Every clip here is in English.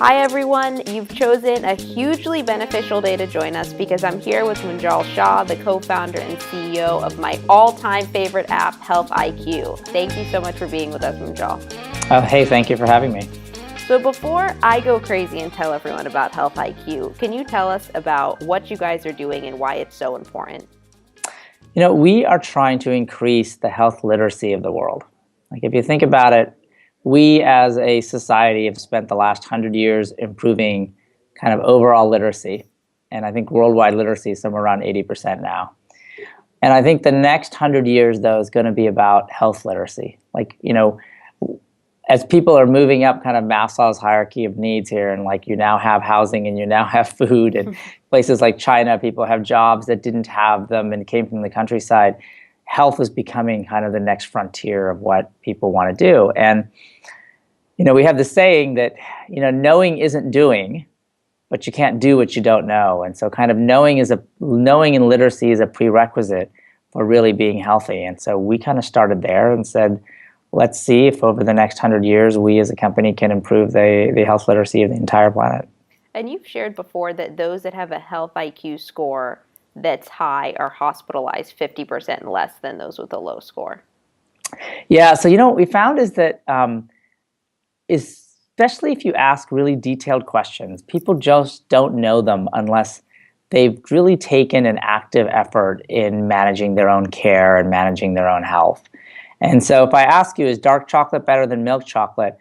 Hi everyone, you've chosen a hugely beneficial day to join us because I'm here with Munjal Shah, the co-founder and CEO of my all-time favorite app, Health IQ. Thank you so much for being with us, Munjal. Oh, hey, thank you for having me. So before I go crazy and tell everyone about Health IQ, can you tell us about what you guys are doing and why it's so important? You know, we are trying to increase the health literacy of the world. Like if you think about it, we as a society have spent the last 100 years improving kind of overall literacy. And I think worldwide literacy is somewhere around 80% now. And I think the next 100 years, though, is going to be about health literacy. Like, you know, as people are moving up kind of Maslow's hierarchy of needs here, and like you now have housing and you now have food, and places like China, people have jobs that didn't have them and came from the countryside. Health is becoming kind of the next frontier of what people want to do. And, you know, we have the saying that, you know, knowing isn't doing, but you can't do what you don't know. And so kind of knowing and literacy is a prerequisite for really being healthy. And so we kind of started there and said, let's see if over the next 100 years, we as a company can improve the health literacy of the entire planet. And you've shared before that those that have a Health IQ score that's high are hospitalized 50% less than those with a low score. Yeah, so you know what we found is that especially if you ask really detailed questions, people just don't know them unless they've really taken an active effort in managing their own care and managing their own health. And so if I ask you, is dark chocolate better than milk chocolate?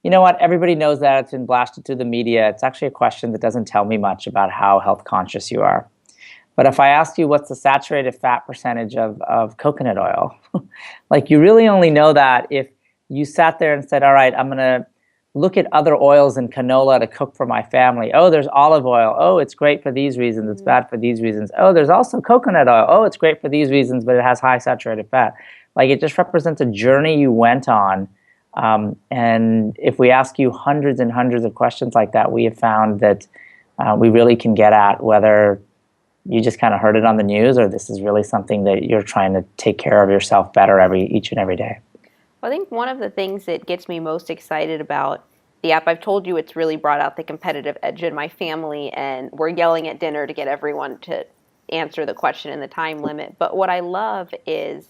You know what? Everybody knows that. It's been blasted through the media. It's actually a question that doesn't tell me much about how health conscious you are. But if I ask you what's the saturated fat percentage of coconut oil, like you really only know that if you sat there and said, all right, I'm going to look at other oils and canola to cook for my family. Oh, there's olive oil. Oh, it's great for these reasons. It's bad for these reasons. Oh, there's also coconut oil. Oh, it's great for these reasons, but it has high saturated fat. Like it just represents a journey you went on. And if we ask you hundreds and hundreds of questions like that, we have found that we really can get at whether you just kind of heard it on the news or this is really something that you're trying to take care of yourself better each and every day. Well, I think one of the things that gets me most excited about the app, I've told you it's really brought out the competitive edge in my family, and we're yelling at dinner to get everyone to answer the question in the time limit. But what I love is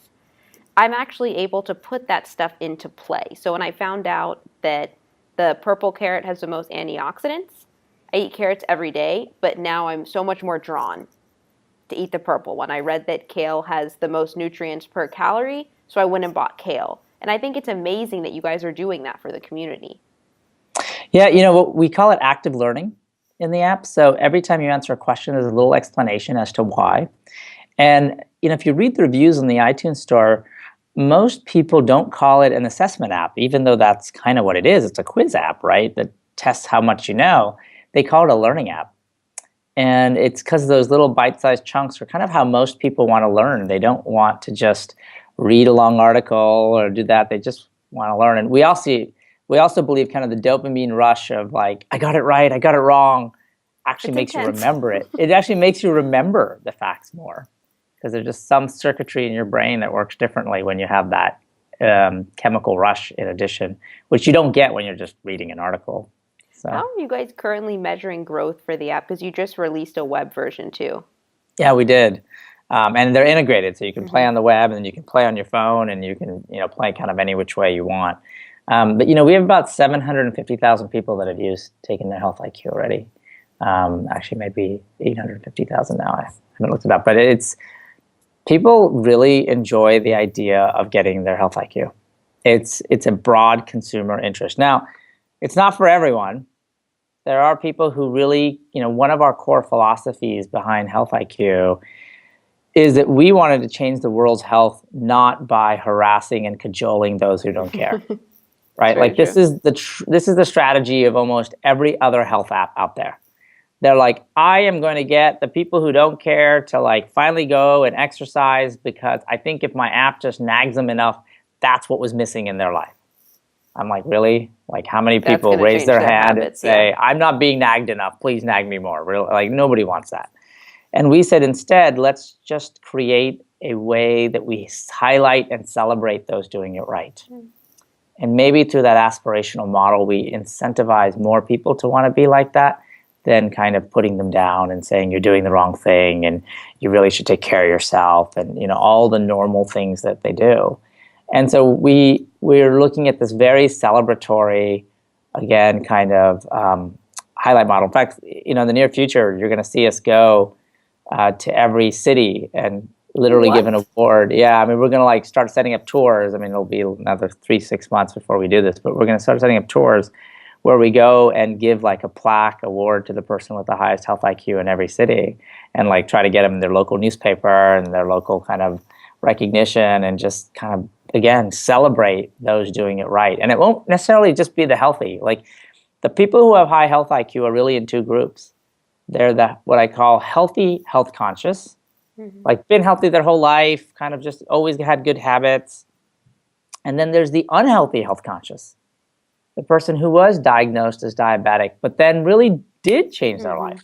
I'm actually able to put that stuff into play. So when I found out that the purple carrot has the most antioxidants, I eat carrots every day, but now I'm so much more drawn to eat the purple one. I read that kale has the most nutrients per calorie, so I went and bought kale. And I think it's amazing that you guys are doing that for the community. Yeah, you know, we call it active learning in the app. So every time you answer a question, there's a little explanation as to why. And, you know, if you read the reviews in the iTunes store, most people don't call it an assessment app, even though that's kind of what it is. It's a quiz app, right, that tests how much you know. They call it a learning app. And it's because those little bite-sized chunks are kind of how most people want to learn. They don't want to just read a long article or do that. They just want to learn. And we also believe kind of the dopamine rush of like, I got it right, I got it wrong, actually makes you remember it. It actually makes you remember the facts more because there's just some circuitry in your brain that works differently when you have that chemical rush in addition, which you don't get when you're just reading an article. So. How are you guys currently measuring growth for the app? Because you just released a web version too. Yeah, we did. And they're integrated, so you can play on the web, and then you can play on your phone, and you can play kind of any which way you want. But we have about 750,000 people that have taken their Health IQ already. Actually, maybe 850,000 now. I haven't looked it up, but people really enjoy the idea of getting their Health IQ. It's a broad consumer interest. Now, it's not for everyone. There are people who really, one of our core philosophies behind Health IQ is that we wanted to change the world's health not by harassing and cajoling those who don't care, right? Like this is the strategy of almost every other health app out there. They're like, I am going to get the people who don't care to like finally go and exercise because I think if my app just nags them enough, that's what was missing in their life. I'm like, really? Like, how many people raise their hand and say, I'm not being nagged enough, please nag me more? Really? Like, nobody wants that. And we said, instead, let's just create a way that we highlight and celebrate those doing it right. And maybe through that aspirational model, we incentivize more people to want to be like that than kind of putting them down and saying you're doing the wrong thing and you really should take care of yourself and all the normal things that they do. And so we're looking at this very celebratory, again, kind of highlight model. In fact, in the near future, you're going to see us go to every city and literally give an award. Yeah, I mean, we're going to start setting up tours. I mean, it'll be another 3-6 months before we do this, but we're going to start setting up tours where we go and give a plaque award to the person with the highest health IQ in every city and try to get them their local newspaper and their local kind of recognition and just kind of, again, celebrate those doing it right. And it won't necessarily just be the healthy. The people who have high health IQ are really in two groups. They're what I call healthy, health conscious, been healthy their whole life, kind of just always had good habits. And then there's the unhealthy health conscious, the person who was diagnosed as diabetic, but then really did change their life.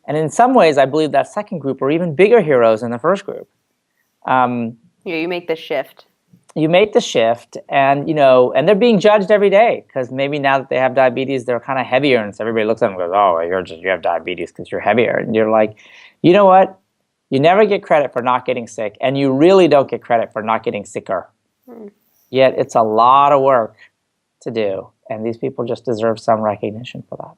And in some ways, I believe that second group are even bigger heroes than the first group. You make the shift. You make the shift, and and they're being judged every day because maybe now that they have diabetes, they're kind of heavier, and so everybody looks at them and goes, "Oh, you have diabetes because you're heavier." And you're like, you know what? You never get credit for not getting sick, and you really don't get credit for not getting sicker. Yet it's a lot of work to do, and these people just deserve some recognition for that.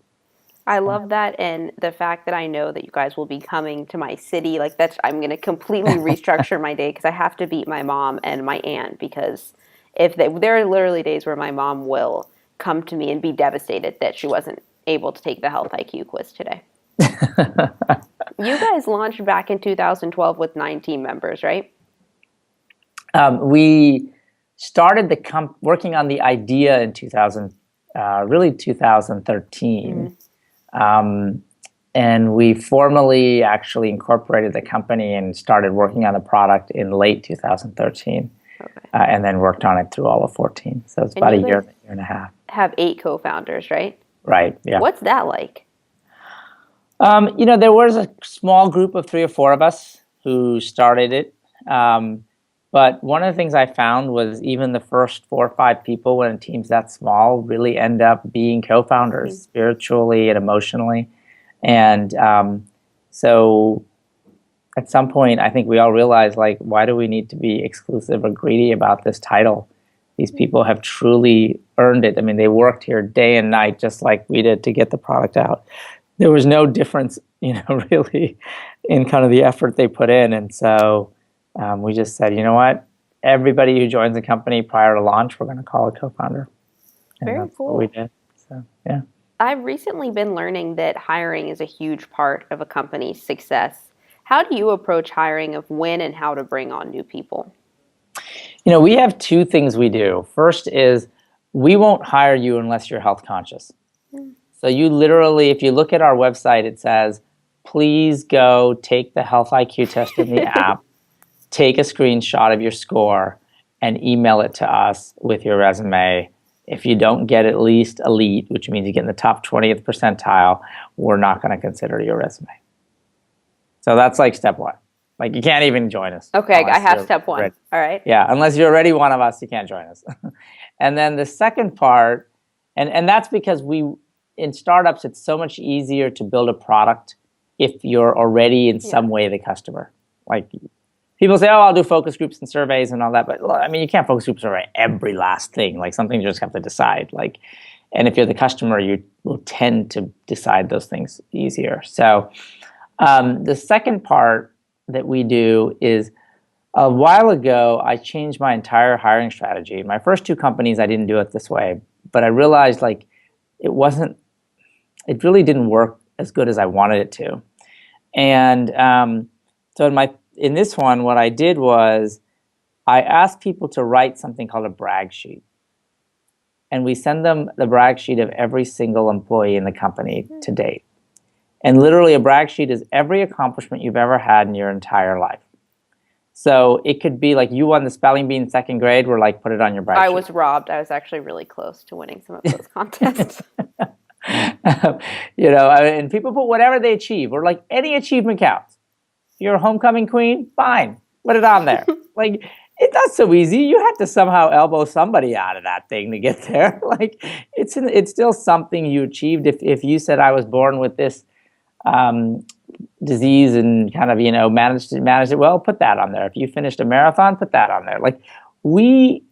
I love that, and the fact that I know that you guys will be coming to my city, I'm going to completely restructure my day because I have to beat my mom and my aunt because there are literally days where my mom will come to me and be devastated that she wasn't able to take the health IQ quiz today. You guys launched back in 2012 with 9 team members, right? We started working on the idea in 2013. And we formally actually incorporated the company and started working on the product in late 2013. And then worked on it through all of 14. So it's about a year and a half. Have 8 co-founders, right? Right, yeah. What's that like? There was a small group of 3 or 4 of us who started it. But one of the things I found was even the first 4 or 5 people when a team's that small really end up being co-founders spiritually and emotionally. And so at some point, I think we all realized, why do we need to be exclusive or greedy about this title? These people have truly earned it. I mean, they worked here day and night just like we did to get the product out. There was no difference, really in kind of the effort they put in. And so we just said, you know what? Everybody who joins the company prior to launch, we're going to call a co-founder. And Very that's cool. what we did. So, yeah. I've recently been learning that hiring is a huge part of a company's success. How do you approach hiring of when and how to bring on new people? We have 2 things we do. First is we won't hire you unless you're health conscious. So you literally, if you look at our website, it says, please go take the health IQ test in the app, take a screenshot of your score, and email it to us with your resume. If you don't get at least elite, which means you get in the top 20th percentile, we're not going to consider your resume. So that's step 1. You can't even join us. Okay, I have step 1. Ready. All right. Yeah, unless you're already one of us, you can't join us. And then the second part, and that's because in startups, it's so much easier to build a product if you're already in some way the customer. People say, oh, I'll do focus groups and surveys and all that. But I mean, you can't focus group survey every last thing. Something you just have to decide. And if you're the customer, you will tend to decide those things easier. So the second part that we do is a while ago, I changed my entire hiring strategy. My first 2 companies, I didn't do it this way. But I realized it really didn't work as good as I wanted it to. And so in this one, what I did was I asked people to write something called a brag sheet. And we send them the brag sheet of every single employee in the company to date. And literally a brag sheet is every accomplishment you've ever had in your entire life. So it could be you won the spelling bee in 2nd grade, we're put it on your brag sheet. I was robbed. I was actually really close to winning some of those contests. And people put whatever they achieve, or any achievement counts. If you're a homecoming queen, fine, put it on there. It's not so easy. You had to somehow elbow somebody out of that thing to get there. Like it's still something you achieved. If you said I was born with this um, disease and kind of managed it well, put that on there. If you finished a marathon, put that on there. Like we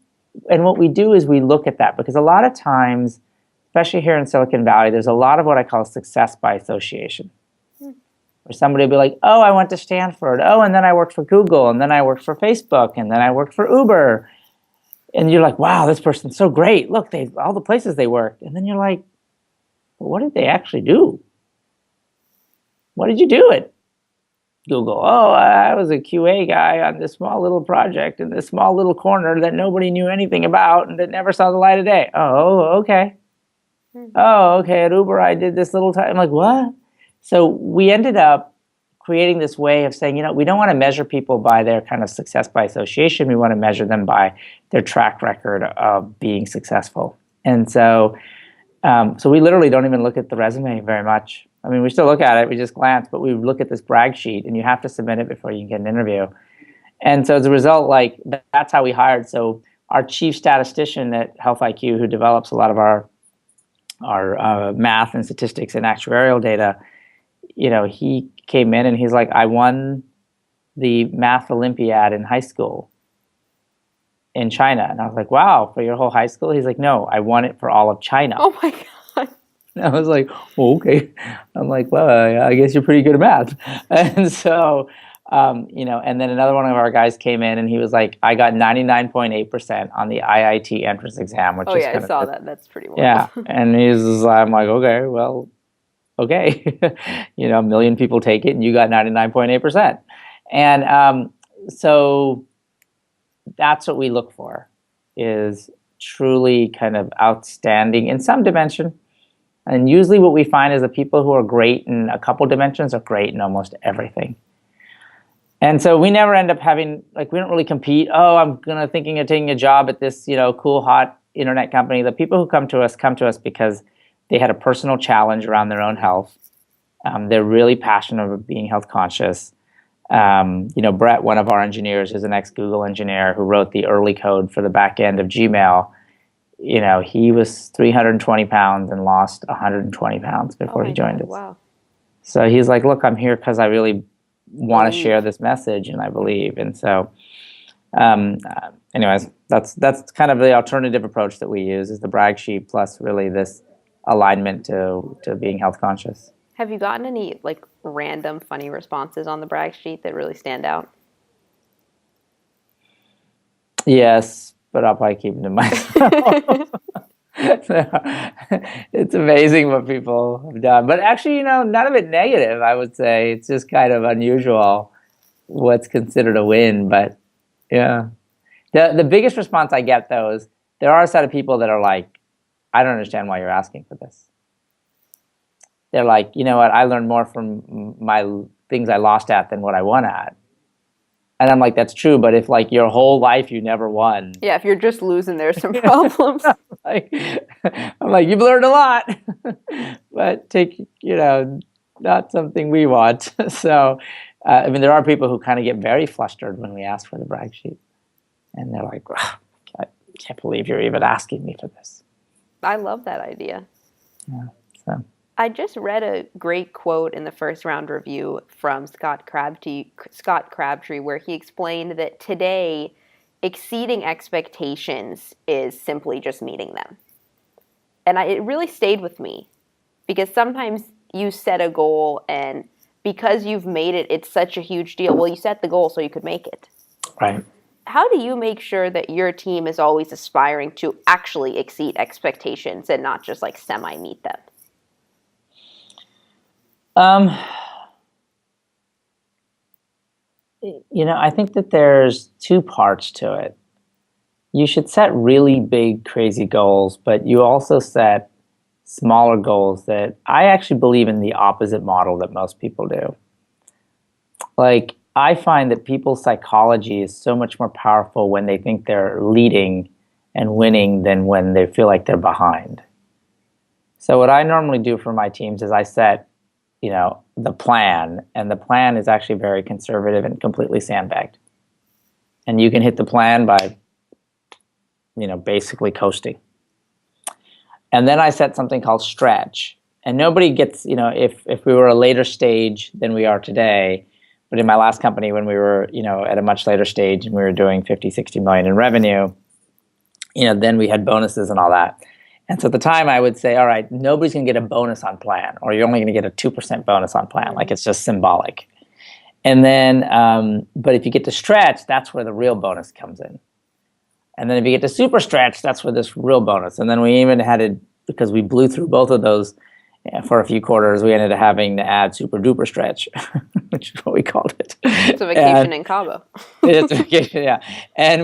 and what we do is we look at that because a lot of times, especially here in Silicon Valley, there's a lot of what I call success by association. Or somebody will be like, oh, I went to Stanford. Oh, and then I worked for Google, and then I worked for Facebook, and then I worked for Uber. And you're like, wow, this person's so great. Look, all the places they worked. And then you're like, well, what did they actually do? What did you do at Google? Oh, I was a QA guy on this small little project in this small little corner that nobody knew anything about and that never saw the light of day. Oh, okay. Oh, okay. At Uber, I did this little time. I'm like, what? So we ended up creating this way of saying, we don't want to measure people by their kind of success by association. We want to measure them by their track record of being successful. And so we literally don't even look at the resume very much. I mean, we still look at it, we just glance, but we look at this brag sheet and you have to submit it before you can get an interview. And so as a result, that's how we hired. So our chief statistician at Health IQ, who develops a lot of our math and statistics and actuarial data, he came in and he's like, I won the math Olympiad in high school in China. And I was like, wow, for your whole high school? He's like, no, I won it for all of China. Oh my God. And I was like, well, okay. I'm like, well, I guess you're pretty good at math. And so, and then another one of our guys came in and he was like, I got 99.8% on the IIT entrance exam, which is I saw that. That's pretty well. Yeah. And I'm like, okay, well, okay. A million people take it and you got 99.8%. And so that's what we look for, is truly kind of outstanding in some dimension. And usually what we find is the people who are great in a couple dimensions are great in almost everything. And so we never end up having, we don't really compete. Oh, I'm thinking of taking a job at this, cool, hot internet company. The people who come to us because they had a personal challenge around their own health. They're really passionate about being health conscious. Brett, one of our engineers, is an ex-Google engineer who wrote the early code for the back end of Gmail. He was 320 pounds and lost 120 pounds before he joined us. Wow. So he's like, look, I'm here because I really want to share this message and I believe. And so, anyways, that's kind of the alternative approach that we use, is the brag sheet plus really this alignment to being health conscious. Have you gotten any random funny responses on the brag sheet that really stand out? Yes, but I'll probably keep them to myself. It's amazing what people have done. But actually, none of it negative, I would say. It's just kind of unusual what's considered a win. But yeah. The biggest response I get, though, is there are a set of people that are like, I don't understand why you're asking for this. They're like, you know what, I learned more from my things I lost at than what I won at. And I'm like, that's true, but if your whole life you never won. Yeah, if you're just losing, there's some problems. I'm like, you've learned a lot, but take, not something we want. So, there are people who kind of get very flustered when we ask for the brag sheet. And they're like, oh, I can't believe you're even asking me for this. I love that idea. Yeah, so. I just read a great quote in the first round review from Scott Crabtree, where he explained that today, exceeding expectations is simply just meeting them. And it really stayed with me, because sometimes you set a goal and because you've made it, it's such a huge deal. Well, you set the goal so you could make it. Right. How do you make sure that your team is always aspiring to actually exceed expectations and not just semi-meet them? I think that there's two parts to it. You should set really big, crazy goals, but you also set smaller goals that I actually believe in the opposite model that most people do. I find that people's psychology is so much more powerful when they think they're leading and winning than when they feel like they're behind. So what I normally do for my teams is I set the plan, and the plan is actually very conservative and completely sandbagged. and you can hit the plan by, basically coasting. And then I set something called stretch. And nobody gets, if we were a later stage than we are today, but in my last company when we were, at a much later stage and we were doing 50, 60 million in revenue, then we had bonuses and all that. And so at the time I would say, all right, nobody's going to get a bonus on plan, or you're only going to get a 2% bonus on plan. Like, it's just symbolic. And then, but if you get to stretch, that's where the real bonus comes in. And then if you get to super stretch, that's where this real bonus. And then we even had it, because we blew through both of those for a few quarters, we ended up having to add super duper stretch, which is what we called it. It's a vacation in Cabo. It's a vacation, yeah. And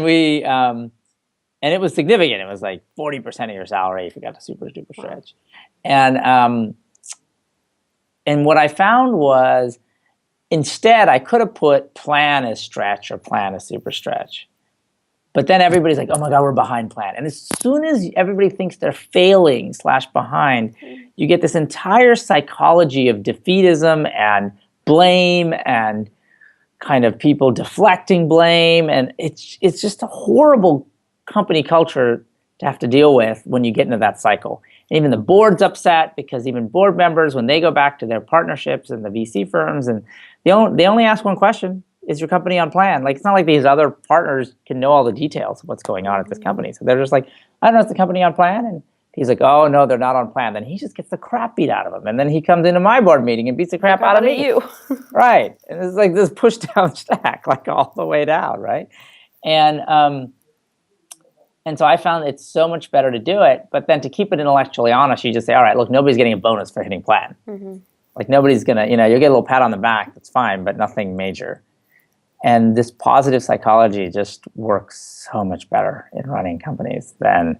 and it was significant. It was like 40% of your salary if you got to super duper stretch. Wow. And what I found was, instead, I could have put plan as stretch or plan as super stretch. But then everybody's like, oh my God, we're behind plan. And as soon as everybody thinks they're failing / behind, you get this entire psychology of defeatism and blame and kind of people deflecting blame. And it's just a horrible company culture to have to deal with when you get into that cycle. And even the board's upset, because even board members, when they go back to their partnerships and the VC firms, and they only ask one question: is your company on plan? Like, it's not like these other partners can know all the details of what's going on at this company. So they're just like, I don't know, is the company on plan? And he's like, oh no, they're not on plan. Then he just gets the crap beat out of him. And then he comes into my board meeting and beats the crap out of me. You. Right. And it's like this push down stack, like all the way down, right? And so I found it's so much better to do it. But then to keep it intellectually honest, you just say, all right, look, nobody's getting a bonus for hitting plan. Mm-hmm. Like, nobody's going to, you'll get a little pat on the back. That's fine, but nothing major. And this positive psychology just works so much better in running companies than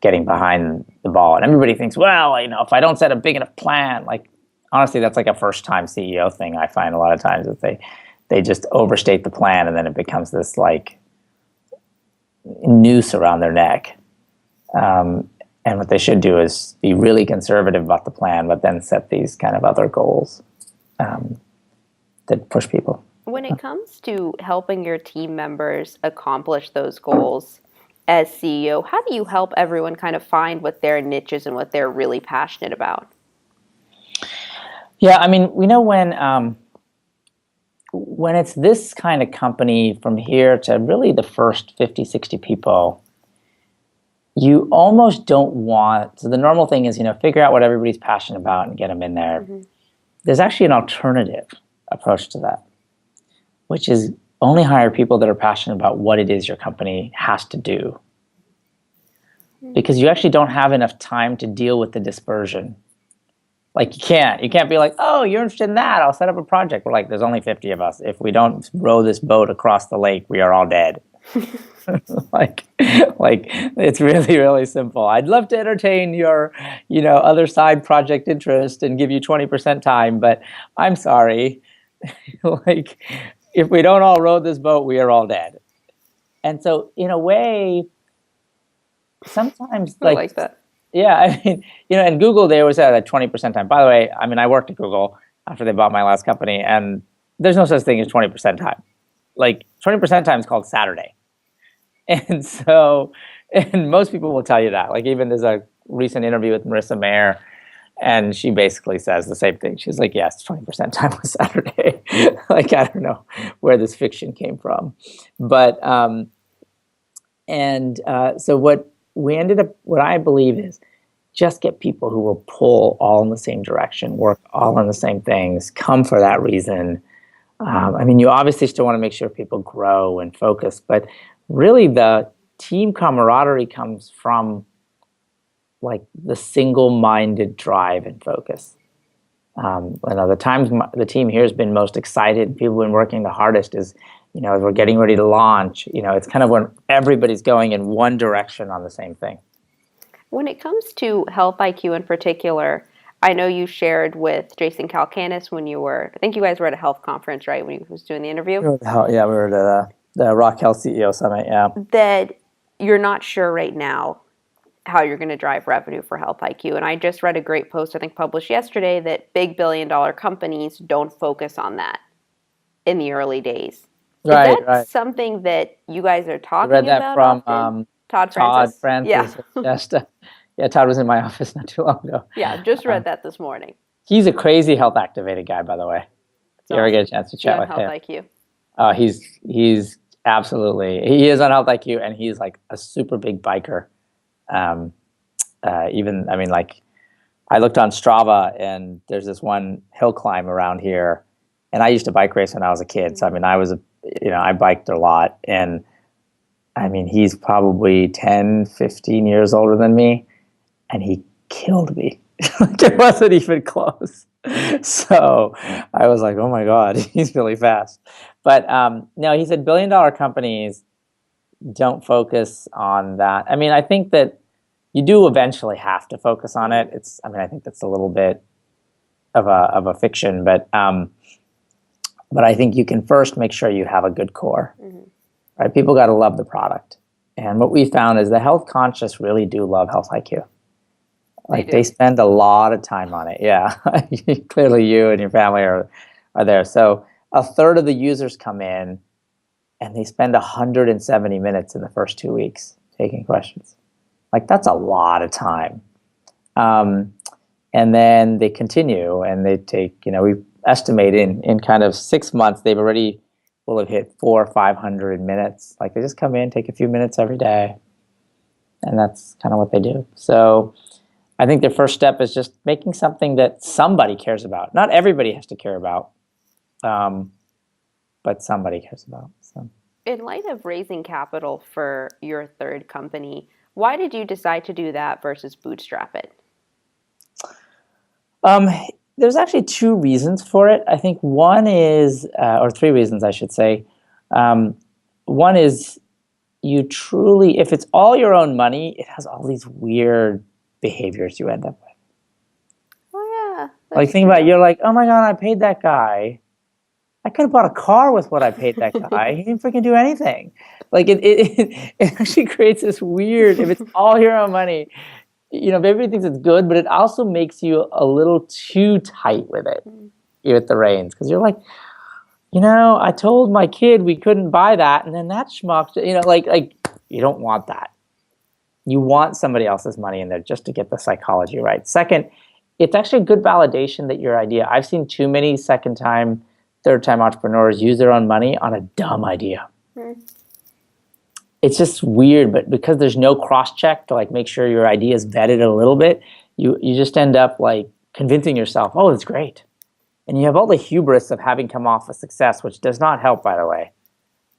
getting behind the ball. And everybody thinks, well, if I don't set a big enough plan, like, honestly, that's like a first-time CEO thing. I find a lot of times that they just overstate the plan, and then it becomes this like noose around their neck. And what they should do is be really conservative about the plan, but then set these kind of other goals that push people. When it comes to helping your team members accomplish those goals as CEO, how do you help everyone kind of find what their niche is and what they're really passionate about? Yeah, I mean, we know when it's this kind of company, from here to really the first 50, 60 people, you almost don't want, so the normal thing is, figure out what everybody's passionate about and get them in there. Mm-hmm. There's actually an alternative approach to that, which is only hire people that are passionate about what it is your company has to do. Because you actually don't have enough time to deal with the dispersion. Like, you can't be like, oh, you're interested in that, I'll set up a project. We're like, there's only 50 of us. If we don't row this boat across the lake, we are all dead. like it's really, really simple. I'd love to entertain your, other side project interest and give you 20% time, but I'm sorry. Like, if we don't all row this boat, we are all dead. And so, in a way, sometimes I like that. Yeah, I mean, and Google, they always had a 20% time. By the way, I mean, I worked at Google after they bought my last company, and there's no such thing as 20% time. Like, 20% time is called Saturday. And so, and most people will tell you that. Like, even there's a recent interview with Marissa Mayer, and she basically says the same thing. She's like, yes, 20% time was Saturday. Like, I don't know where this fiction came from. But, so what I believe is, just get people who will pull all in the same direction, work all on the same things, come for that reason. I mean, you obviously still want to make sure people grow and focus, but really the team camaraderie comes from like the single-minded drive and focus. The times the team here has been most excited, people have been working the hardest is, as we're getting ready to launch, it's kind of when everybody's going in one direction on the same thing. When it comes to Health IQ in particular, I know you shared with Jason Calacanis when I think you guys were at a health conference, right, when he was doing the interview? Yeah, we were at the Rock Health CEO Summit, yeah. That you're not sure right now how you're going to drive revenue for Health IQ. And I just read a great post, I think published yesterday, that big billion-dollar companies don't focus on that in the early days. Is Right, that right. something that you guys are I read talking that about from often? Todd Todd Francis? Yeah. Francis. Just, yeah, Todd was in my office not too long ago. Yeah, just read Um, that this morning. he's a crazy health activated guy, by the way. It's If you ever get awesome. a chance to Is he chat on with Health him, IQ? he's absolutely, he is on Health IQ, and he's like a super big biker. Um, even, I mean, like, I looked on Strava, and there's this one hill climb around here, and I used to bike race when I was a kid. So I mean, I biked a lot, and I mean, he's probably 10, 15 years older than me, and he killed me. Like, it wasn't even close. So I was like, oh my God, he's really fast. But no, he said billion-dollar companies don't focus on that. I mean, I think that you do eventually have to focus on it. I mean, I think that's a little bit of a fiction, but I think you can first make sure you have a good core. Right? People got to love the product. And what we found is the health conscious really do love Health IQ. Like, they spend a lot of time on it. Yeah. Clearly you and your family are there. So a third of the users come in, and they spend 170 minutes in the first 2 weeks taking questions. Like, that's a lot of time. Um, and then they continue, and they take, we estimate in kind of 6 months, they've already will have hit 400 or 500 minutes. Like, they just come in, take a few minutes every day, and that's kind of what they do. So I think the first step is just making something that somebody cares about. Not everybody has to care about, but somebody cares about. So, In light of raising capital for your third company, why did you decide to do that versus bootstrap it? um, there's actually two reasons for it. I think one is, or three reasons, I should say. Um, one is, you truly, if it's all your own money, it has all these weird behaviors you end up with. Oh yeah, Like, that's think about it, true. you're like, oh my God, I paid that guy. I could have bought a car with what I paid that guy. He didn't freaking do anything. Like, it actually creates this weird, if it's all your own money, everybody thinks it's good, but it also makes you a little too tight with it, with the reins. Because you're like, I told my kid we couldn't buy that, and then that schmuck, like you don't want that. You want somebody else's money in there just to get the psychology right. Second, it's actually a good validation that your idea. I've seen too many second time, third time entrepreneurs use their own money on a dumb idea. It's just weird, but because there's no cross check to like make sure your idea is vetted a little bit, you just end up like convincing yourself, oh, it's great. And you have all the hubris of having come off a success, which does not help, by the way.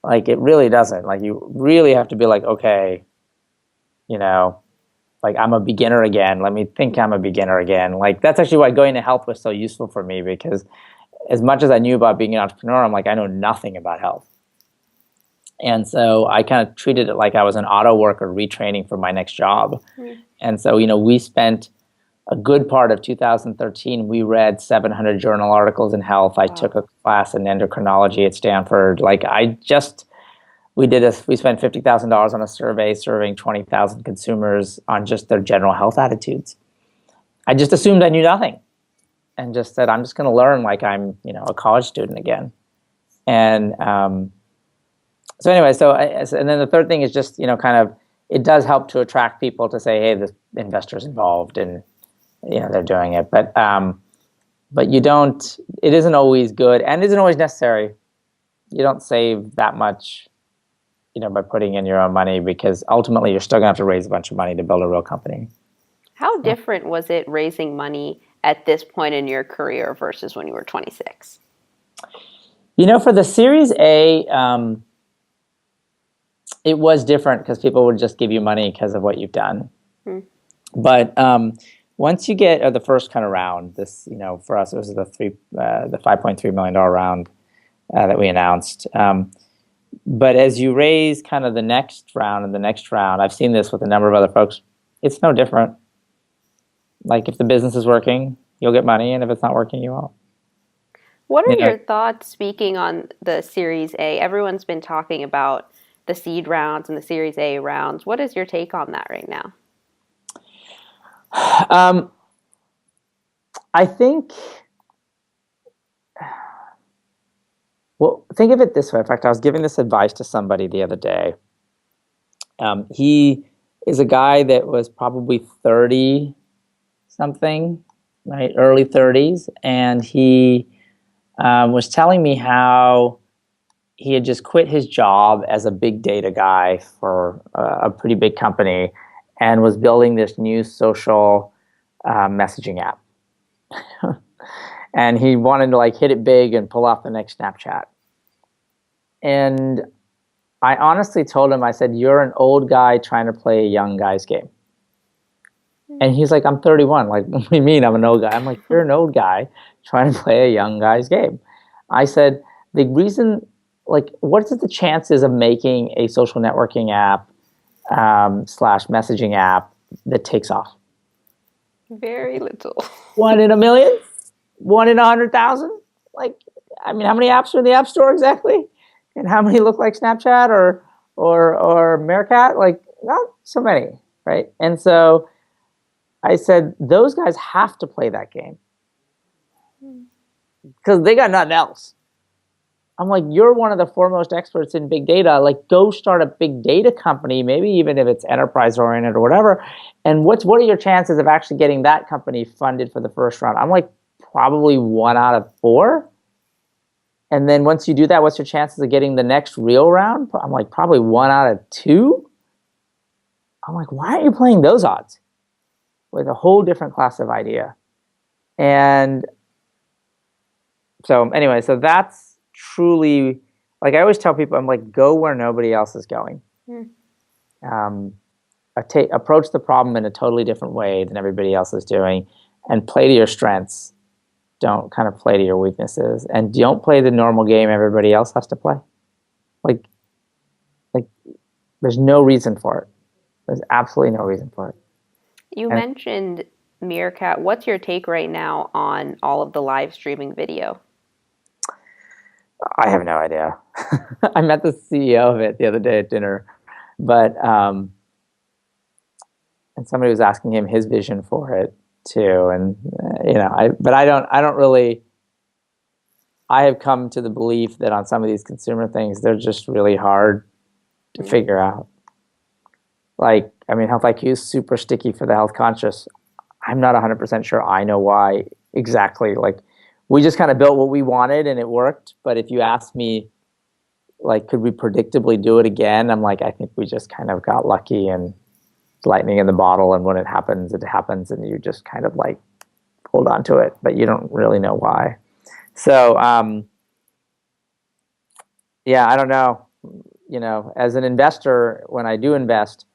Like, it really doesn't. Like, you really have to be like, okay, like, I'm a beginner again. Let me think I'm a beginner again. Like, that's actually why going to health was so useful for me, because as much as I knew about being an entrepreneur, I'm like, I know nothing about health. And so I kind of treated it like I was an auto worker retraining for my next job. And so, we spent a good part of 2013, we read 700 journal articles in health. I took a class in endocrinology at Stanford. Like, we spent $50,000 on a survey surveying 20,000 consumers on just their general health attitudes. I just assumed I knew nothing, and just said, I'm just going to learn like I'm, a college student again. And so anyway, and then the third thing is just, kind of, it does help to attract people to say, hey, the investor's involved, and they're doing it. But you don't. It isn't always good, and isn't always necessary. You don't save that much, by putting in your own money, because ultimately you're still going to have to raise a bunch of money to build a real company. How different was it raising money at this point in your career versus when you were 26? For the Series A, it was different because people would just give you money because of what you've done. But once you get the first kind of round, this, for us, it was the $5.3 million round that we announced. But as you raise kind of the next round and the next round, I've seen this with a number of other folks, it's no different. Like, if the business is working, you'll get money, and if it's not working, you won't. What are your thoughts, speaking on the Series A? Everyone's been talking about the seed rounds and the Series A rounds. What is your take on that right now? I think Well, think of it this way. In fact, I was giving this advice to somebody the other day. He is a guy that was probably 30 something, right? Early 30s. And he was telling me how he had just quit his job as a big data guy for a pretty big company and was building this new social messaging app. And he wanted to like hit it big and pull off the next Snapchat. And I honestly told him, I said, "You're an old guy trying to play a young guy's game." And he's like, "I'm 31. Like, what do you mean I'm an old guy?" I'm like, "You're an old guy trying to play a young guy's game." I said, the reason, like, what is the chances of making a social networking app slash messaging app that takes off? Very little. 1 in 1 million? 1 in 100,000? Like, I mean, how many apps are in the App Store exactly? And how many look like Snapchat or Meerkat? Like, not so many, right? And so I said, those guys have to play that game because they got nothing else. I'm like, you're one of the foremost experts in big data. Like, go start a big data company, maybe even if it's enterprise oriented or whatever. And what are your chances of actually getting that company funded for the first round? I'm like, probably 1 out of 4. And then once you do that, what's your chances of getting the next real round? I'm like, probably 1 out of 2. I'm like, why aren't you playing those odds with a whole different class of idea? And so anyway, so that's truly, like I always tell people, I'm like, go where nobody else is going. Approach the problem in a totally different way than everybody else is doing, and play to your strengths. Don't kind of play to your weaknesses, and don't play the normal game everybody else has to play. Like there's no reason for it. There's absolutely no reason for it. You mentioned Meerkat. What's your take right now on all of the live streaming video? I have no idea. I met the CEO of it the other day at dinner, but and somebody was asking him his vision for it too, and I don't really. I have come to the belief that on some of these consumer things, they're just really hard to figure out. Like, I mean, Health IQ is super sticky for the health conscious. I'm not 100% sure I know why exactly. Like, we just kind of built what we wanted and it worked. But if you ask me, like, could we predictably do it again? I'm like, I think we just kind of got lucky and lightning in the bottle. And when it happens, and you just kind of like hold on to it, but you don't really know why. So, yeah, I don't know. As an investor, when I do invest,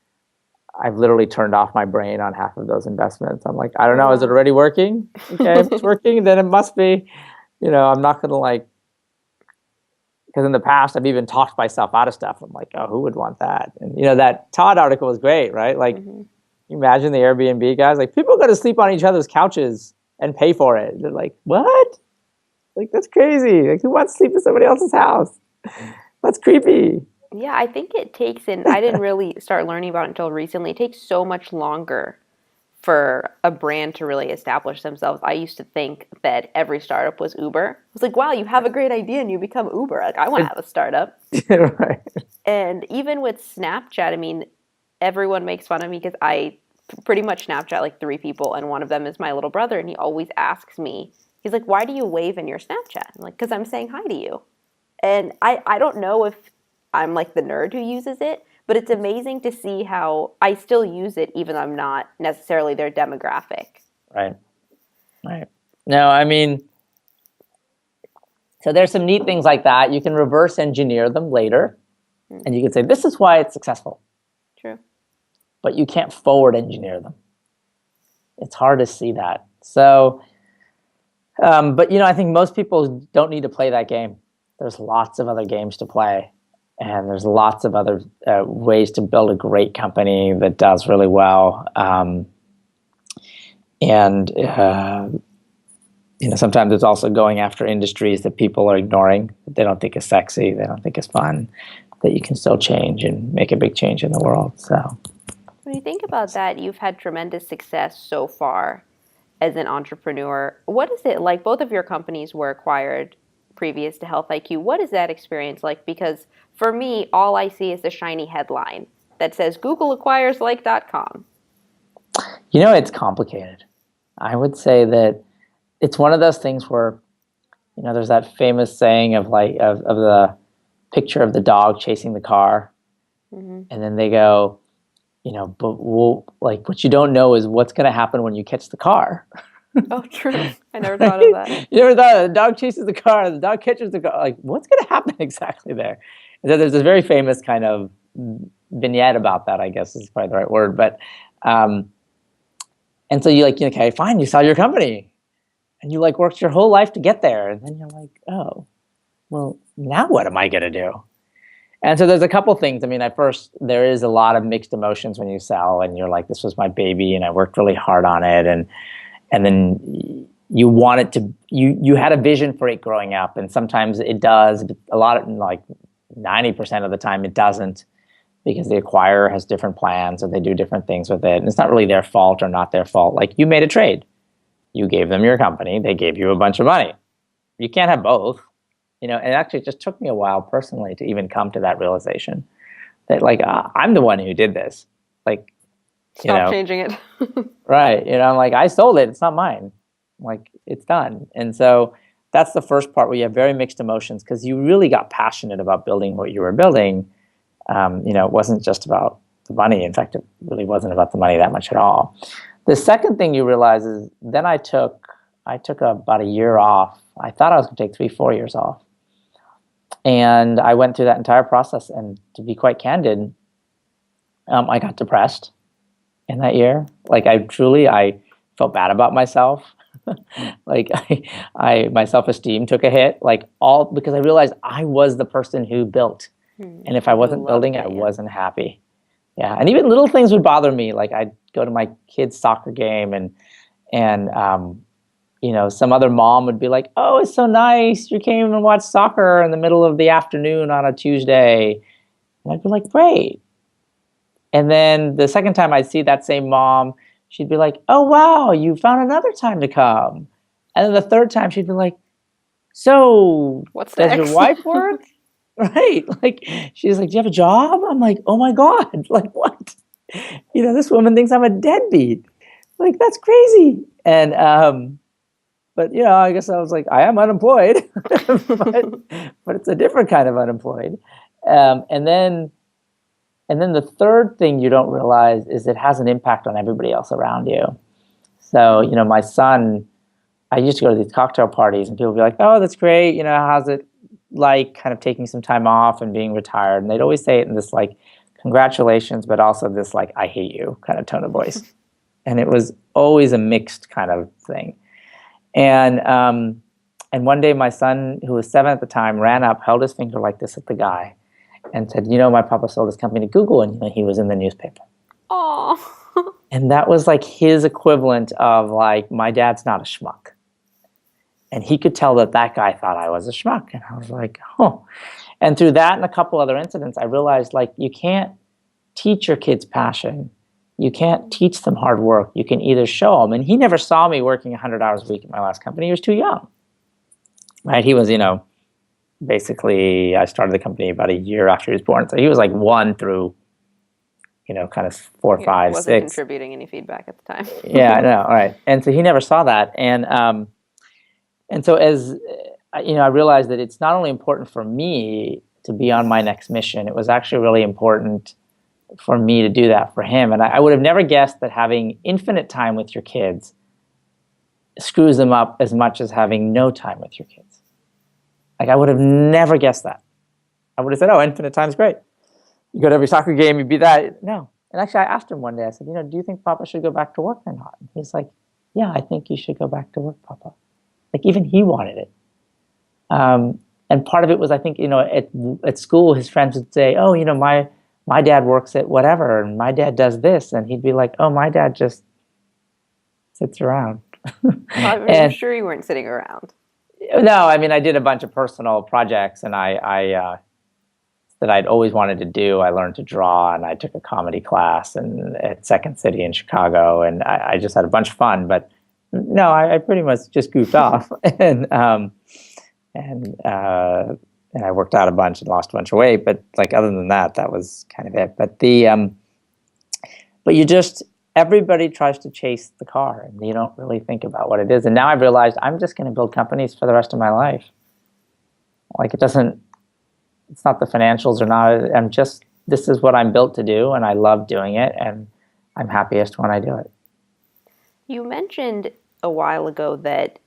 I've literally turned off my brain on half of those investments. I'm like, I don't know, is it already working? Okay, if it's working, then it must be. I'm not going to because in the past, I've even talked myself out of stuff. I'm like, oh, who would want that? And, that Todd article was great, right? Like, you imagine the Airbnb guys, like, people go to sleep on each other's couches and pay for it. They're like, what? Like, that's crazy. Like, who wants to sleep in somebody else's house? That's creepy. Yeah, I think it takes, and I didn't really start learning about it until recently, it takes so much longer for a brand to really establish themselves. I used to think that every startup was Uber. I was like, wow, you have a great idea and you become Uber. Like, I want to have a startup. Right. And even with Snapchat, I mean, everyone makes fun of me because I pretty much Snapchat like 3 people, and one of them is my little brother, and he always asks me, he's like, why do you wave in your Snapchat? I'm like, because I'm saying hi to you. And I don't know if I'm like the nerd who uses it, but it's amazing to see how I still use it even though I'm not necessarily their demographic. Right. No, I mean, so there's some neat things like that. You can reverse engineer them later, and you can say, this is why it's successful. True. But you can't forward engineer them. It's hard to see that. So, but I think most people don't need to play that game. There's lots of other games to play. And there's lots of other ways to build a great company that does really well. Sometimes it's also going after industries that people are ignoring, that they don't think is sexy, they don't think is fun, that you can still change and make a big change in the world. So, when you think about that, you've had tremendous success so far as an entrepreneur. What is it like? Both of your companies were acquired previous to Health IQ. What is that experience like? Because for me, all I see is the shiny headline that says Google acquires like.com. It's complicated. I would say that it's one of those things where, there's that famous saying of the picture of the dog chasing the car. Mm-hmm. And then they go, what you don't know is what's going to happen when you catch the car. Oh, true. I never thought of that. You never thought the dog chases the car, the dog catches the car. Like, what's going to happen exactly there? And so there's this very famous kind of vignette about that, I guess is probably the right word. But, and so you're like, okay, fine, you sell your company. And you worked your whole life to get there. And then you're like, oh, well, now what am I going to do? And so there's a couple things. I mean, at first, there is a lot of mixed emotions when you sell. And you're like, this was my baby, and I worked really hard on it. And then you want it to, you had a vision for it growing up. And sometimes it does, but a lot of, 90% of the time it doesn't, because the acquirer has different plans or they do different things with it. And it's not really their fault or not their fault. Like, you made a trade. You gave them your company. They gave you a bunch of money. You can't have both. And actually it just took me a while personally to even come to that realization that I'm the one who did this. Stop changing it. Right. I'm like, I sold it. It's not mine. It's done. And so that's the first part where you have very mixed emotions, because you really got passionate about building what you were building. It wasn't just about the money. In fact, it really wasn't about the money that much at all. The second thing you realize is then I took about a year off. I thought I was going to take 3-4 years off. And I went through that entire process. And to be quite candid, I got depressed in that year. I felt bad about myself. My self-esteem took a hit, all because I realized I was the person who built. And if I wasn't building, I wasn't happy. Yeah, and even little things would bother me. I'd go to my kid's soccer game, and some other mom would be like, "Oh, it's so nice you came and watched soccer in the middle of the afternoon on a Tuesday," and I'd be like, "Great." And then the second time I'd see that same mom, she'd be like, "Oh, wow, you found another time to come." And then the third time she'd be like, "So, does your wife work?" Right. She's like, "Do you have a job?" I'm like, "Oh my God, what?" This woman thinks I'm a deadbeat. That's crazy. And, but, I guess I was like, I am unemployed, but it's a different kind of unemployed. And then the third thing you don't realize is it has an impact on everybody else around you. So, my son, I used to go to these cocktail parties and people would be like, "Oh, that's great. How's it kind of taking some time off and being retired?" And they'd always say it in this congratulations, but also this I hate you kind of tone of voice. And it was always a mixed kind of thing. And one day my son, who was 7 at the time, ran up, held his finger like this at the guy and said, "My papa sold his company to Google," and he was in the newspaper. Aww. And that was his equivalent of my dad's not a schmuck. And he could tell that guy thought I was a schmuck. And I was like, oh. And through that and a couple other incidents, I realized you can't teach your kids passion. You can't teach them hard work. You can either show them. And he never saw me working 100 hours a week at my last company. He was too young. Right? He was, basically, I started the company about a year after he was born. So he was 1 through, kind of 4, 5, 6. Wasn't contributing any feedback at the time. Yeah, no, all right. And so he never saw that. And so as, I realized that it's not only important for me to be on my next mission, it was actually really important for me to do that for him. And I would have never guessed that having infinite time with your kids screws them up as much as having no time with your kids. I would have never guessed that. I would have said, "Oh, infinite time's great. You go to every soccer game, you be that." No. And actually, I asked him one day, I said, "Do you think Papa should go back to work or not?" And he's like, "Yeah, I think you should go back to work, Papa." Even he wanted it. And part of it was, I think, at school, his friends would say, "Oh, my dad works at whatever, and my dad does this." And he'd be like, "Oh, my dad just sits around." I'm sure you weren't sitting around. No, I mean, I did a bunch of personal projects, and I that I'd always wanted to do. I learned to draw, and I took a comedy class at Second City in Chicago, and I just had a bunch of fun. But no, I pretty much just goofed off, and and I worked out a bunch and lost a bunch of weight. But like other than that, that was kind of it. But but you just everybody tries to chase the car, and you don't really think about what it is. And now I've realized I'm just going to build companies for the rest of my life. Like it doesn't. It's not the financials or not. I'm just. This is what I'm built to do, and I love doing it, and I'm happiest when I do it. You mentioned a while ago that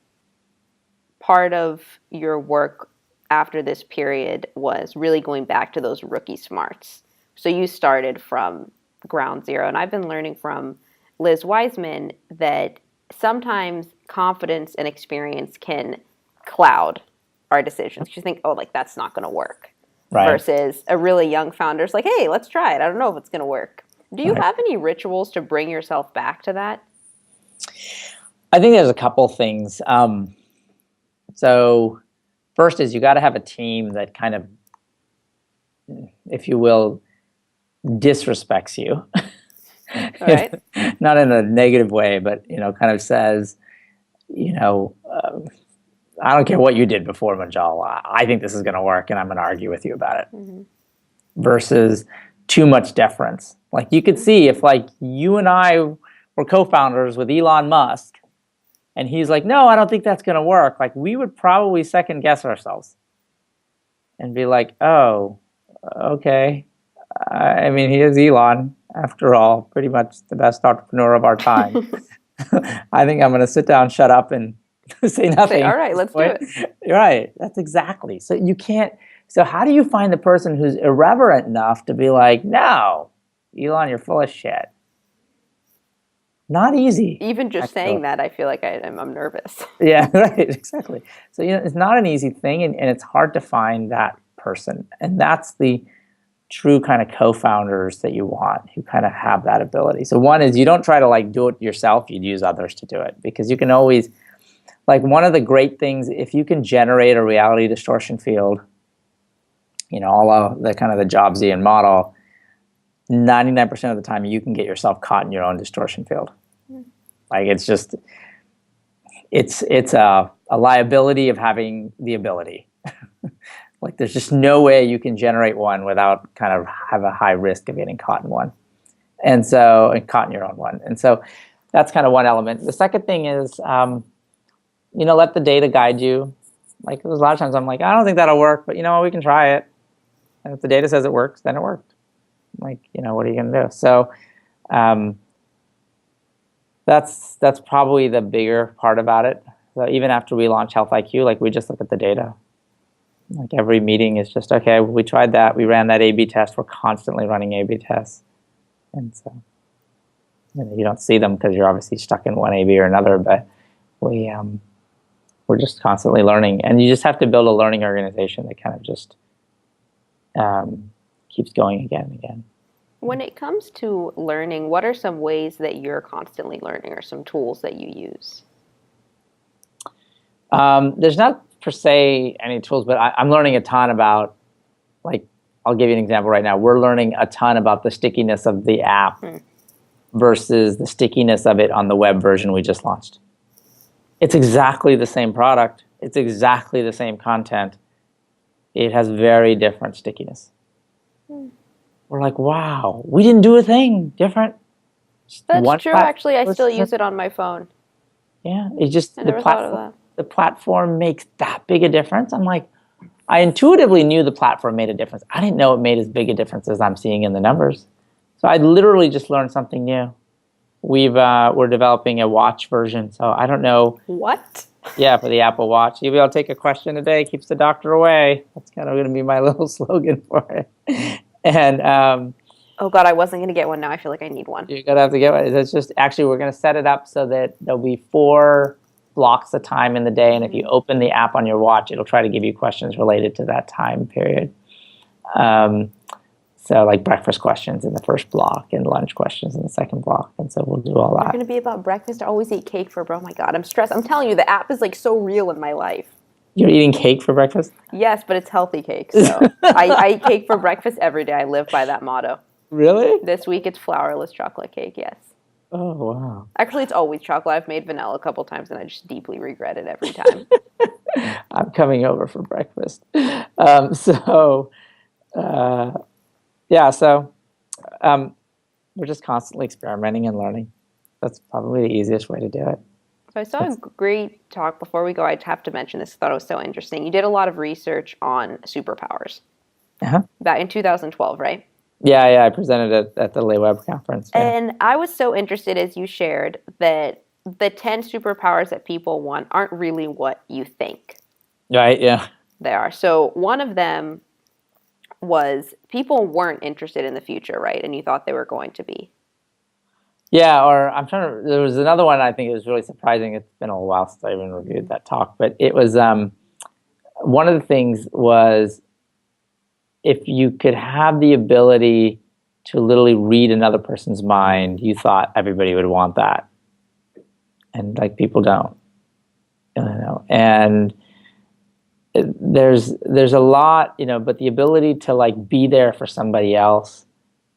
part of your work after this period was really going back to those rookie smarts. So you started from ground zero. And I've been learning from Liz Wiseman that sometimes confidence and experience can cloud our decisions. You think, oh, like that's not going to work. Right. Versus a really young founder's like, hey, let's try it. I don't know if it's going to work. Do you have any rituals to bring yourself back to that? I think there's a couple things. So first is you got to have a team that kind of, if you will, disrespects you. Right. Not in a negative way, but, kind of says, I don't care what you did before, Munjal. I think this is going to work, and I'm going to argue with you about it. Mm-hmm. Versus too much deference. Like you could see if like you and I were co-founders with Elon Musk, and he's like, no, I don't think that's going to work. Like we would probably second guess ourselves and be like, oh, okay. I mean, he is Elon, after all, pretty much the best entrepreneur of our time. I think I'm going to sit down, shut up, and say nothing. All right, let's do it. Right. That's exactly. So you can't. So how do you find the person who's irreverent enough to be like, no, Elon, you're full of shit? Not easy. Even just saying that, I feel like I'm nervous. Yeah, right. Exactly. So, it's not an easy thing, and it's hard to find that person. And that's the true kind of co-founders that you want, who kind of have that ability. So one is you don't try to like do it yourself. You'd use others to do it, because you can always, like one of the great things, if you can generate a reality distortion field, all of the kind of the Jobsian model, 99% of the time you can get yourself caught in your own distortion field. Like it's just, it's a liability of having the ability. Like there's just no way you can generate one without kind of have a high risk of getting caught in one. And caught in your own one. And so that's kind of one element. The second thing is, let the data guide you. Like there's a lot of times I'm like, I don't think that'll work, but we can try it. And if the data says it works, then it worked. Like, what are you going to do? So that's probably the bigger part about it. So even after we launch Health IQ, like we just look at the data. Like every meeting is just, okay, we tried that. We ran that A/B test. We're constantly running A/B tests. And so you don't see them because you're obviously stuck in one A/B or another, but we're just constantly learning. And you just have to build a learning organization that kind of just keeps going again and again. When it comes to learning, what are some ways that you're constantly learning, or some tools that you use? There's not per se any tools, but I'm learning a ton about, like, I'll give you an example right now. We're learning a ton about the stickiness of the app versus the stickiness of it on the web version we just launched. It's exactly the same product. It's exactly the same content. It has very different stickiness. We're like, wow, we didn't do a thing different. That's true. Actually, I still use it on my phone. Yeah, it's just I never thought of that. The platform makes that big a difference. I'm like, I intuitively knew the platform made a difference. I didn't know it made as big a difference as I'm seeing in the numbers. So I literally just learned something new. We're developing a watch version, so I don't know. What? Yeah, for the Apple Watch. You'll be able to take a question a day, keeps the doctor away. That's kind of going to be my little slogan for it. And oh God, I wasn't going to get one. Now I feel like I need one. You're going to have to get one. It's just, actually, we're going to set it up so that there'll be 4 blocks of time in the day, and if you open the app on your watch, it'll try to give you questions related to that time period. So like breakfast questions in the first block and lunch questions in the second block, and so we'll do all that. It's going to be about breakfast. I always eat cake for, oh my God, I'm stressed. I'm telling you, the app is like so real in my life. You're eating cake for breakfast? Yes, but it's healthy cake, so I eat cake for breakfast every day. I live by that motto. Really? This week it's flourless chocolate cake, yes. Oh, wow. Actually, it's always chocolate. I've made vanilla a couple times, and I just deeply regret it every time. I'm coming over for breakfast. So yeah, so we're just constantly experimenting and learning. That's probably the easiest way to do it. So I saw a great talk before we go. I have to mention this. I thought it was so interesting. You did a lot of research on superpowers Uh-huh. back in 2012, right? Yeah, I presented it at the Lay Web conference. Yeah. And I was so interested as you shared that the 10 superpowers that people want aren't really what you think Right, yeah. they are. So one of them was people weren't interested in the future, right? And you thought they were going to be. Yeah, or I'm trying to, there was another one I think it was really surprising. It's been a while since I even reviewed that talk, but it was one of the things was if you could have the ability to literally read another person's mind, you thought everybody would want that. And like people don't, you know. And there's a lot, you know, but the ability to like be there for somebody else,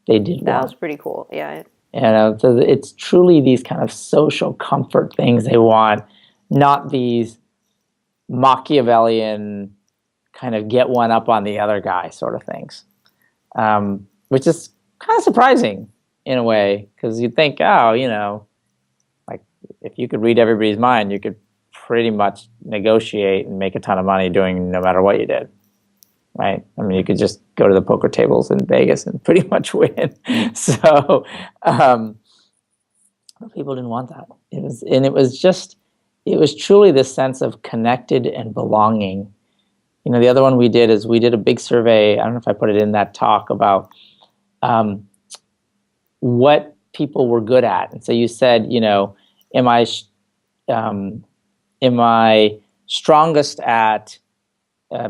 they did That want. was pretty cool. Yeah. You know, so it's truly these kind of social comfort things they want, not these Machiavellian kind of get one up on the other guy sort of things, which is kind of surprising in a way because you'd think, oh, you know, like if you could read everybody's mind, you could pretty much negotiate and make a ton of money doing no matter what you did, right? I mean, you could just go to the poker tables in Vegas and pretty much win. So people didn't want that. It was truly this sense of connected and belonging. You know, the other one we did is we did a big survey. I don't know if I put it in that talk about what people were good at. And so you said, you know, am I strongest at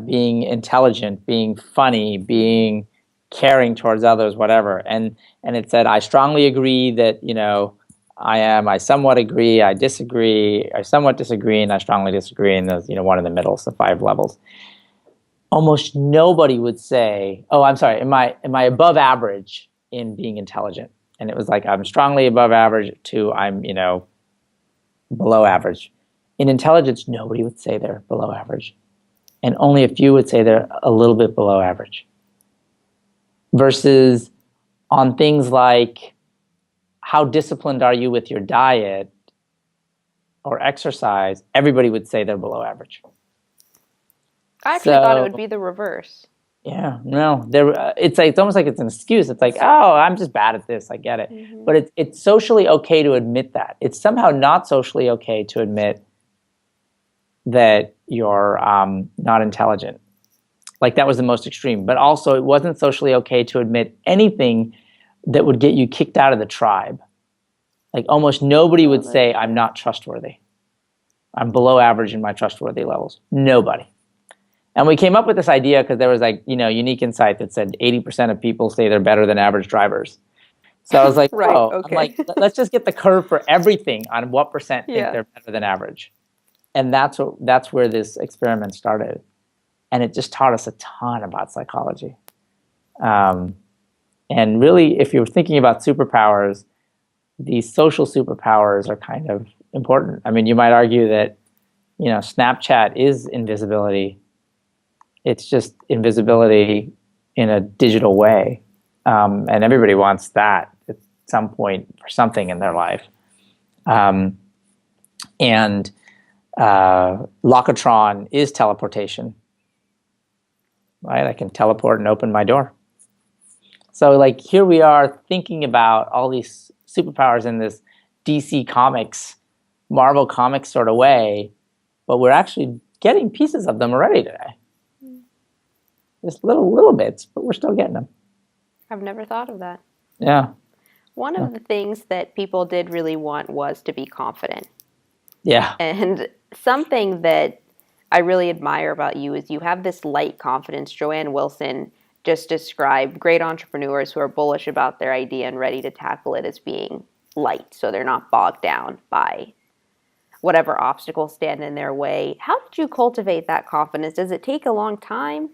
being intelligent, being funny, being caring towards others, whatever. And it said, I strongly agree that, you know, I am, I somewhat agree, I disagree, I somewhat disagree, and I strongly disagree, and there's, you know, one in the middle, so 5 levels. Almost nobody would say, oh, I'm sorry, am I above average in being intelligent? And it was like, I'm strongly above average to I'm, you know, below average. In intelligence, nobody would say they're below average. And only a few would say they're a little bit below average. Versus on things like how disciplined are you with your diet or exercise, everybody would say they're below average. I actually thought it would be the reverse. Yeah, no, it's like, it's almost like it's an excuse. It's like, oh, I'm just bad at this. I get it. Mm-hmm. But it's socially okay to admit that. It's somehow not socially okay to admit that you're not intelligent. Like that was the most extreme. But also it wasn't socially okay to admit anything that would get you kicked out of the tribe. Like almost nobody would say, I'm not trustworthy. I'm below average in my trustworthy levels. Nobody. And we came up with this idea because there was like, you know, unique insight that said 80% of people say they're better than average drivers. So I was like, right, oh, okay. I'm like, let's just get the curve for everything on what percent think they're better than average. And that's where this experiment started. And it just taught us a ton about psychology. And really, if you're thinking about superpowers, these social superpowers are kind of important. I mean, you might argue that, you know, Snapchat is invisibility. It's just invisibility in a digital way. And everybody wants that at some point for something in their life. And Locatron is teleportation. Right? I can teleport and open my door. So like here we are thinking about all these superpowers in this DC Comics, Marvel Comics sort of way, but we're actually getting pieces of them already today. Just little bits, but we're still getting them. I've never thought of that. Yeah. One of the things that people did really want was to be confident. Yeah. And something that I really admire about you is you have this light confidence. Joanne Wilson just described great entrepreneurs who are bullish about their idea and ready to tackle it as being light, so they're not bogged down by whatever obstacles stand in their way. How did you cultivate that confidence? Does it take a long time?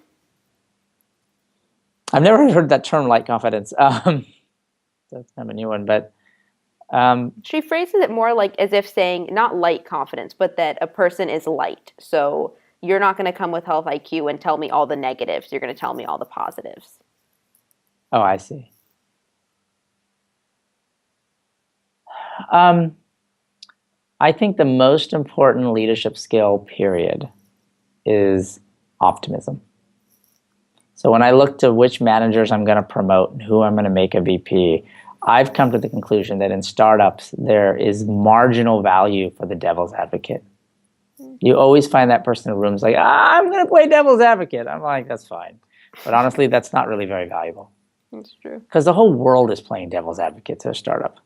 I've never heard that term, light confidence. That's kind of a new one, but she phrases it more like as if saying not light confidence, but that a person is light. So you're not going to come with health IQ and tell me all the negatives. You're going to tell me all the positives. Oh, I see. Um, I think the most important leadership skill, period, is optimism. So when I look to which managers I'm going to promote and who I'm going to make a VP, I've come to the conclusion that in startups, there is marginal value for the devil's advocate. You always find that person in rooms like, I'm going to play devil's advocate. I'm like, that's fine. But honestly, that's not really very valuable. That's true. Because the whole world is playing devil's advocate to a startup.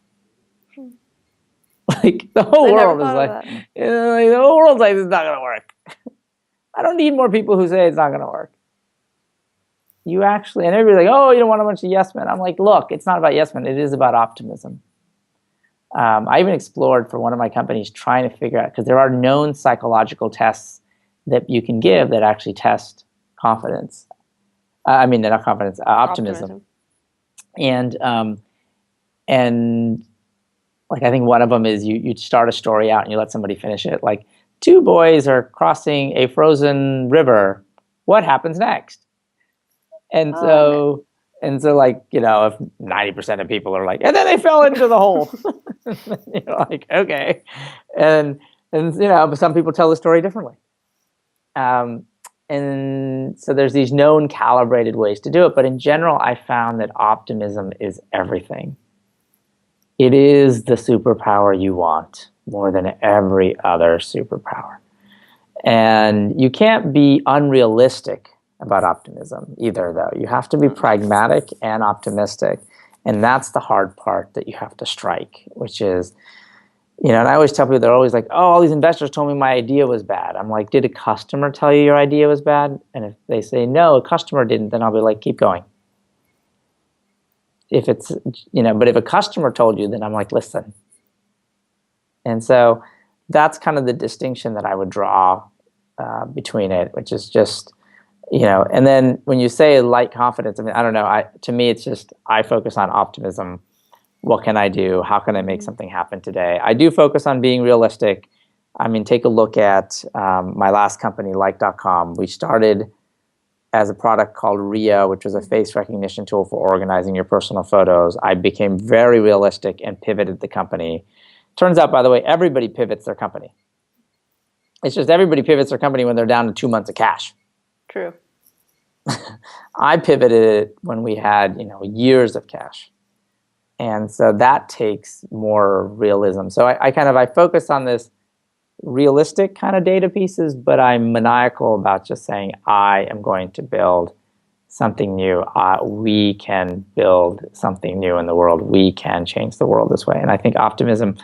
Like the whole world is like, the whole world's like, it's not going to work. I don't need more people who say it's not going to work. You actually, and everybody's like, oh, you don't want a bunch of yes men. I'm like, look, it's not about yes men. It is about optimism. I even explored for one of my companies trying to figure out, because there are known psychological tests that you can give that actually test confidence. Not confidence, optimism. And like, I think one of them is you start a story out and you let somebody finish it. Like, two boys are crossing a frozen river. What happens next? And so, like, if 90% of people are like, and then they fell into the hole. You're like, okay. And but some people tell the story differently. And so there's these known calibrated ways to do it. But in general, I found that optimism is everything. It is the superpower you want more than every other superpower. And you can't be unrealistic about optimism either, though. You have to be pragmatic and optimistic. And that's the hard part that you have to strike, which is, and I always tell people, they're always like, oh, all these investors told me my idea was bad. I'm like, did a customer tell you your idea was bad? And if they say, no, a customer didn't, then I'll be like, keep going. If it's, but if a customer told you, then I'm like, listen. And so that's kind of the distinction that I would draw between it, which is just, and then when you say light confidence, I don't know, to me, it's just, I focus on optimism. What can I do? How can I make something happen today? I do focus on being realistic. Take a look at my last company, Like.com. We started as a product called Rio, which was a face recognition tool for organizing your personal photos. I became very realistic and pivoted the company. Turns out, by the way, everybody pivots their company. It's just everybody pivots their company when they're down to 2 months of cash. True. I pivoted it when we had, years of cash. And so that takes more realism. So I focus on this realistic kind of data pieces, but I'm maniacal about just saying, I am going to build something new. We can build something new in the world. We can change the world this way. And I think optimism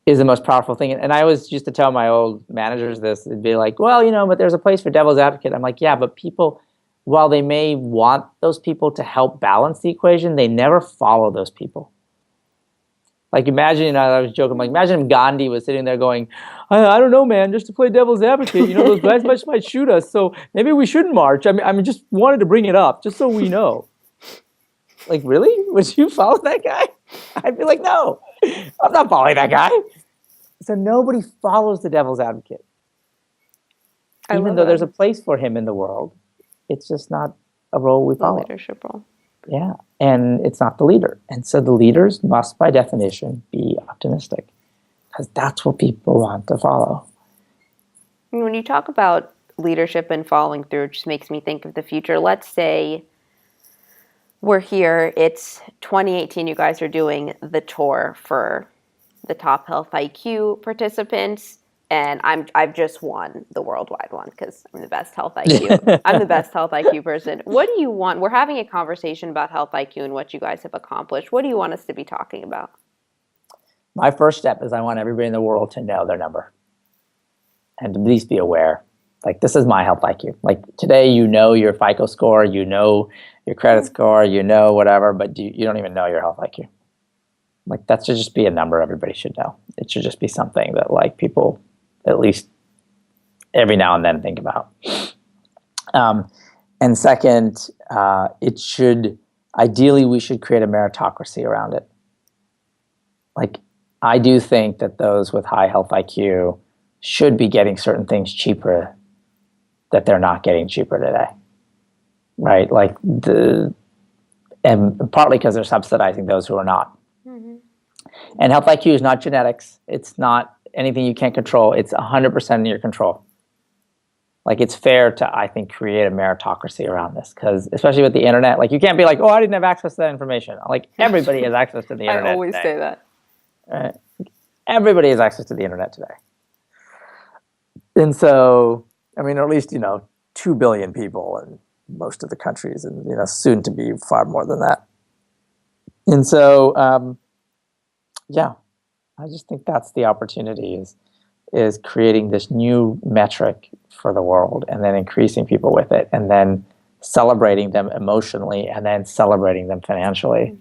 is the most powerful thing. And I always used to tell my old managers this. It'd be like, well, but there's a place for devil's advocate. I'm like, yeah, but people, while they may want those people to help balance the equation, they never follow those people. Like, imagine, I was joking, like, imagine if Gandhi was sitting there going, I don't know, man, just to play devil's advocate, those guys might shoot us, so maybe we shouldn't march. Just wanted to bring it up, just so we know. Like, really? Would you follow that guy? I'd be like, no, I'm not following that guy. So nobody follows the devil's advocate. Even though there's a place for him in the world, it's just not a role we follow. Leadership role. Yeah, and it's not the leader. And so the leaders must, by definition, be optimistic, because that's what people want to follow. When you talk about leadership and following through, it just makes me think of the future. Let's say we're here, it's 2018, you guys are doing the tour for the top health IQ participants, and I've just won the worldwide one because I'm the best health IQ. I'm the best health IQ person. What do you want? We're having a conversation about health IQ and what you guys have accomplished. What do you want us to be talking about? My first step is I want everybody in the world to know their number and to at least be aware. Like, this is my health IQ. Like, today, your FICO score, your credit score, whatever, but you don't even know your health IQ. Like, that should just be a number everybody should know. It should just be something that, like, people at least every now and then think about. And second, ideally, we should create a meritocracy around it. Like, I do think that those with high health IQ should be getting certain things cheaper that they're not getting cheaper today, right? Like and partly because they're subsidizing those who are not. Mm-hmm. And health IQ is not genetics. It's not anything you can't control. It's 100% in your control. Like, it's fair to, I think, create a meritocracy around this, because especially with the internet, like, you can't be like, oh, I didn't have access to that information. Like, everybody has access to the internet. I always today. say that. Right? Everybody has access to the internet today. And so, I mean, at least, 2 billion people in most of the countries, and, soon to be far more than that. And so, yeah, I just think that's the opportunity is creating this new metric for the world, and then increasing people with it, and then celebrating them emotionally, and then celebrating them financially.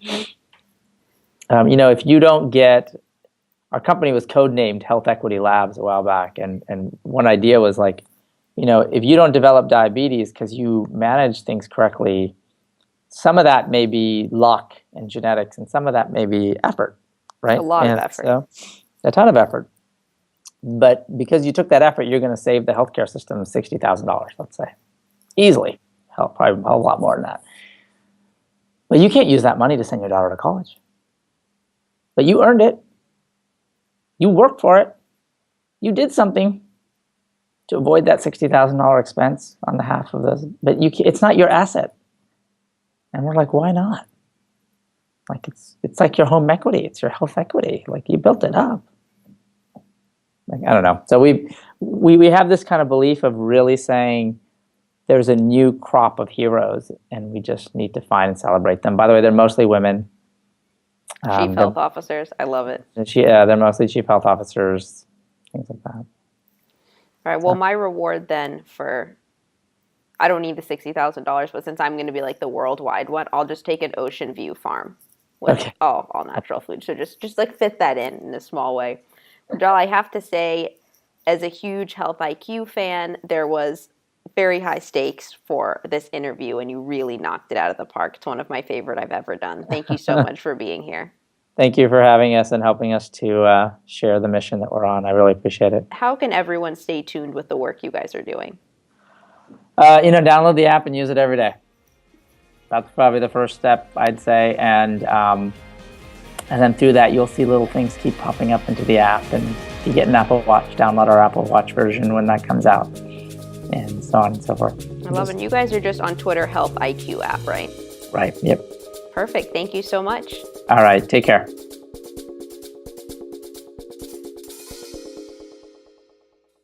Mm-hmm. If you don't get, our company was codenamed Health Equity Labs a while back, and one idea was like, if you don't develop diabetes because you manage things correctly, some of that may be luck and genetics, and some of that may be effort, right? A lot of effort. So, a ton of effort. But because you took that effort, you're going to save the healthcare system $60,000, let's say. Easily. Hell, probably a lot more than that. But you can't use that money to send your daughter to college. But you earned it. You worked for it. You did something to avoid that $60,000 expense on behalf of those. But it's not your asset. And we're like, why not? Like, it's like your home equity. It's your health equity. Like, you built it up. Like, I don't know. So we have this kind of belief of really saying there's a new crop of heroes, and we just need to find and celebrate them. By the way, they're mostly women. Chief health officers. I love it. They're mostly chief health officers, things like that. All right. Well, my reward then I don't need the $60,000, but since I'm going to be like the worldwide one, I'll just take an ocean view farm with all natural food. So just like fit that in a small way. Munjal, I have to say, as a huge Health IQ fan, there was very high stakes for this interview, and you really knocked it out of the park. It's one of my favorite I've ever done. Thank you so much for being here. Thank you for having us and helping us to share the mission that we're on. I really appreciate it. How can everyone stay tuned with the work you guys are doing? Download the app and use it every day. That's probably the first step, I'd say. And then through that, you'll see little things keep popping up into the app. And if you get an Apple Watch, download our Apple Watch version when that comes out, and so on and so forth. I love it. You guys are just on Twitter, Health IQ app, right? Right. Yep. Perfect. Thank you so much. All right. Take care.